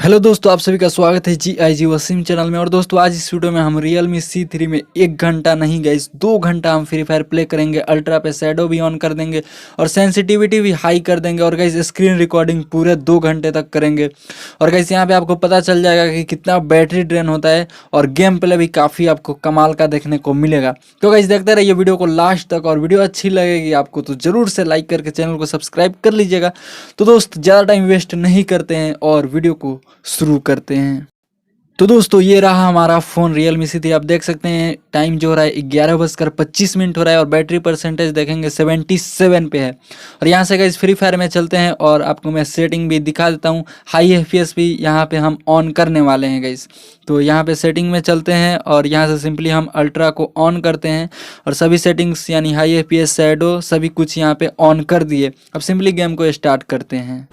Hello दोस्तों, आप सभी का स्वागत है जी वसीम चैनल में। और दोस्तों आज इस वीडियो में हम Realme C3 में 1 घंटा नहीं गाइस 2 घंटा हम फ्री फायर प्ले करेंगे। अल्ट्रा पे शैडो भी ऑन कर देंगे और सेंसिटिविटी भी हाई कर देंगे और गाइस स्क्रीन रिकॉर्डिंग पूरे 2 घंटे तक करेंगे। और गाइस यहाँ पे आपको पता चल जाएगा कि कितना बैटरी ड्रेन होता है और गेम प्ले भी काफ़ी आपको कमाल का देखने को मिलेगा। तो गाइस देखते रहिए वीडियो को लास्ट तक, और वीडियो अच्छी लगेगी आपको तो ज़रूर से लाइक करके चैनल को सब्सक्राइब कर लीजिएगा। तो दोस्त ज़्यादा टाइम वेस्ट नहीं करते हैं और वीडियो को शुरू करते हैं। तो दोस्तों ये रहा हमारा फ़ोन Realme C3। आप देख सकते हैं टाइम जो हो रहा है 11:25 हो रहा है और बैटरी परसेंटेज देखेंगे 77 पे है। और यहाँ से गाइस फ्री फायर में चलते हैं और आपको मैं सेटिंग भी दिखा देता हूँ। हाई FPS भी यहाँ पे हम ऑन करने वाले हैं गाइस। तो यहाँ पे सेटिंग में चलते हैं और यहाँ से सिंपली हम अल्ट्रा को ऑन करते हैं और सभी सेटिंग्स यानी हाई FPS शैडो सभी कुछ यहाँ पे ऑन कर दिए। अब सिंपली गेम को स्टार्ट करते हैं।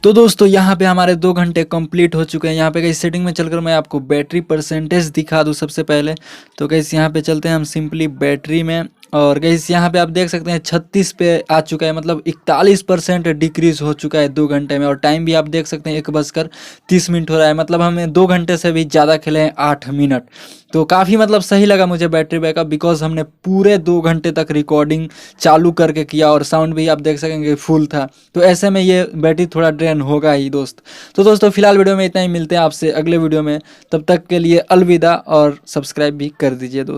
तो दोस्तों यहाँ पे हमारे 2 घंटे कंप्लीट हो चुके हैं। यहाँ पे कहीं सेटिंग में चलकर मैं आपको बैटरी परसेंटेज दिखा दूँ सबसे पहले। तो गैस यहाँ पे चलते हैं हम सिंपली बैटरी में, और गैस यहाँ पे आप देख सकते हैं 36 पे आ चुका है, मतलब 41% डिक्रीज हो चुका है 2 घंटे में। और टाइम भी आप देख सकते हैं 1:30 हो रहा है, मतलब हमें 2 घंटे से भी ज़्यादा खेले हैं 8 मिनट। तो काफ़ी मतलब सही लगा मुझे बैटरी बैकअप, बिकॉज हमने पूरे 2 घंटे तक रिकॉर्डिंग चालू करके किया और साउंड भी आप देख सकेंगे फुल था। तो ऐसे में ये बैटरी थोड़ा ड्रेन होगा ही दोस्त। तो दोस्तों फिलहाल वीडियो में इतना ही, मिलते हैं आपसे अगले वीडियो में। तब तक के लिए अलविदा, और सब्सक्राइब भी कर दीजिए दोस्त।